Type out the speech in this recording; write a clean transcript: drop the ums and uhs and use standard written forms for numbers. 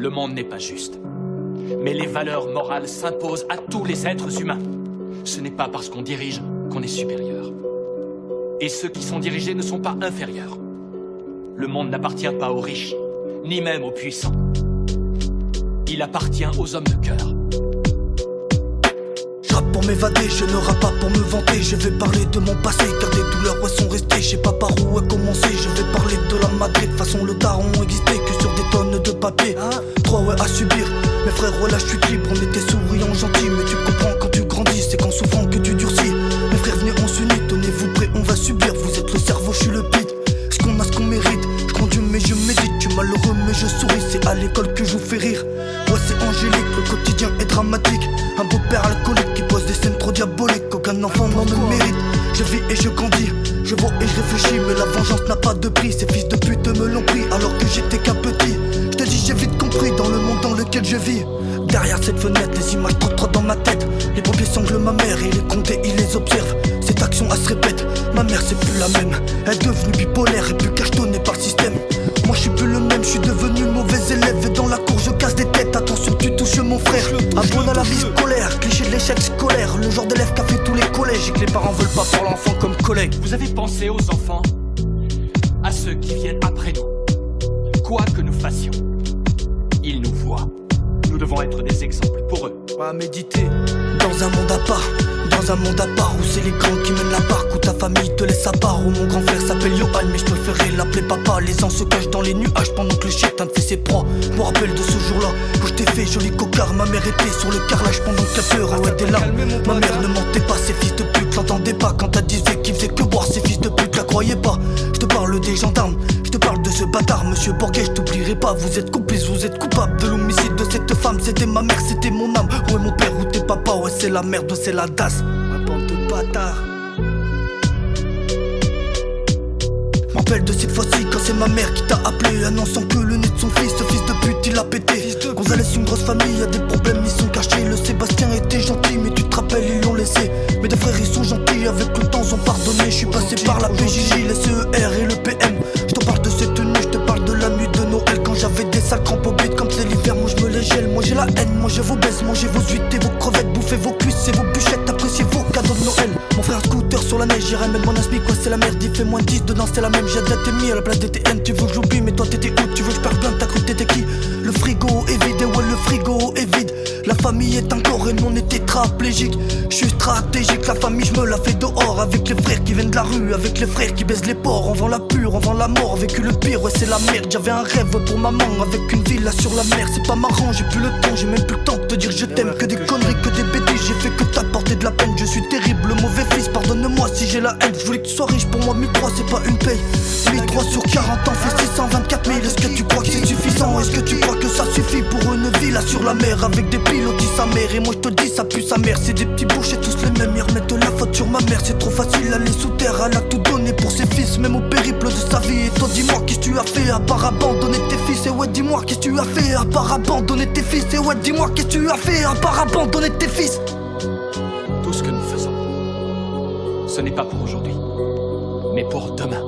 Le monde n'est pas juste. Mais les valeurs morales s'imposent à tous les êtres humains. Ce n'est pas parce qu'on dirige qu'on est supérieur. Et ceux qui sont dirigés ne sont pas inférieurs. Le monde n'appartient pas aux riches, ni même aux puissants. Il appartient aux hommes de cœur. Je rappe pour m'évader, je ne rappe pas pour me vanter. Je vais parler de mon passé, car des douleurs ouais, sont restées. Je sais pas par où a commencé, je vais parler de la Madrid. De façon le daron existait que sur des tonnes de papier. Trois ouais à subir, mes frères ouais là je suis libre. On était souriants, gentils, mais tu comprends quand tu grandis. C'est qu'en souffrant que tu durcis. Mes frères venez on s'unit, tenez-vous prêts, on va subir. Vous êtes le cerveau, je suis le bide. Ce qu'on a, ce qu'on mérite. Je conduis mais je médite, tu malheureux mais je souris. C'est à l'école que je vous fais rire. Ouais c'est angélique, le quotidien est dramatique. Un beau-père alcoolique qui pose des scènes trop diaboliques. Aucun enfant n'en ne mérite. Je vis et je grandis, je vois et je réfléchis. Mais la vengeance n'a pas de prix. Ces fils de pute me l'ont pris alors que j'étais qu'un petit. Je te dis j'ai vite compris dans le monde dans lequel je vis. Derrière cette fenêtre, les images trottent dans ma tête. Les pompiers sanglent ma mère et les comptes ils les observent. Cette action elle se répète, ma mère c'est plus la même. Elle est devenue bipolaire et plus cachetonnée par le système. Moi je suis plus le même, je suis devenu mauvais élève. Et dans la cour je casse des têtes, attention tu touches mon frère. Abonne à la vie scolaire, cliché de l'échec scolaire. Le genre d'élève qui a fait tous les collèges et que les parents veulent pas pour l'enfant comme collègue. Vous avez pensé aux enfants, à ceux qui viennent après nous. Quoi que nous fassions, ils nous voient. Nous devons être des exemples pour eux. À méditer dans un monde à part. Dans un monde à part où c'est les grands qui mènent la barque. Où ta famille te laisse à part. Où mon grand frère s'appelle Johan mais je préférais l'appeler papa. Les ans se cachent dans les nuages pendant que le chétan fait ses proies. Je me rappelle de ce jour-là où je t'ai fait joli cocard. Ma mère était sur le carrelage pendant que la peur avait des larmes. Ma mère ne mentait pas, ces fils de pute l'entendaient pas. Quand elle disait qu'ils faisaient que boire, ces fils de pute la croyaient pas. Je te parle des gendarmes, je te parle de ce bâtard. Monsieur Borghet, je t'oublierai pas. Vous êtes complice, vous êtes coupable de l'homicide de cette femme. C'était ma mère, c'était mon âme. Ouais mon père ou tes papas, ouais c'est la merde, c'est la DAS. Ma bande de bâtards. M'appelle de cette fois-ci quand c'est ma mère qui t'a appelé. Annonçant que le nez de son fils, ce fils de pute il a pété. Gonzalez une grosse famille, y'a des problèmes, ils sont cachés. Le Sébastien était gentil mais tu te rappelles ils l'ont laissé. Mes deux frères ils sont gentils, avec le temps ils ont pardonné. Je suis passé par la PJJ, les CER et le PM. Je te parle de cette tenue, je te parle de la nuit de Noël. Quand j'avais des sacs crampes au but comme c'est l'hiver, moi je me les gèle. Moi j'ai la haine, mangez vos baisses, mangez vos huîtres et vos crevettes. Bouffez vos cuisses et vos bûchettes, appréciez vos cadeaux de Noël. Mon frère scooter sur la neige, j'irai mettre mon aspi, quoi c'est la merde. Il fait moins 10, dedans c'est la même, j'ai de la TMI à la place des TN. Tu veux que j'oublie mais toi t'étais où? Tu veux que je perde plein, t'as cru que t'étais qui? Le frigo est vide, et ouais le frigo est vide. La famille est encore et nous on est tétraplégique. Je suis stratégique, la famille je me la fais dehors. Avec les frères qui viennent de la rue, avec les frères qui baisent les porcs. On vend la pure, on vend la mort, vécu le pire, ouais c'est la merde. J'avais un rêve pour maman, avec une villa sur la mer. C'est pas marrant, j'ai plus le temps, j'ai même plus le temps de te dire je t'aime. Que des conneries, que des bêtises, j'ai fait que t'apporter de la peine. Je suis terrible, mauvais fils, pardonne-moi si j'ai la haine. Je voulais que tu sois riche, pour moi 1003 c'est pas une paye. 1003 sur 40 ans fait 624 000. Est-ce que tu crois que c'est suffisant? Est-ce que tu crois que ça suffit pour une villa sur la mer? Avec des pilotes qui sa mère, et moi je te dis ça pue sa mère. C'est des petits bouchers tous les mêmes, ils remettent la faute sur ma mère. C'est trop facile, aller sous terre, elle a tout donné pour ses fils. Même au périple de sa vie. Et toi dis-moi qu'est-ce que tu as fait à part abandonner tes fils? Et ouais dis-moi qu'est-ce que tu as fait à part abandonner tes fils? Et ouais dis-moi qu'est-ce que tu as fait à part abandonner tes fils? Tout ce que nous faisons, ce n'est pas pour aujourd'hui, mais pour demain.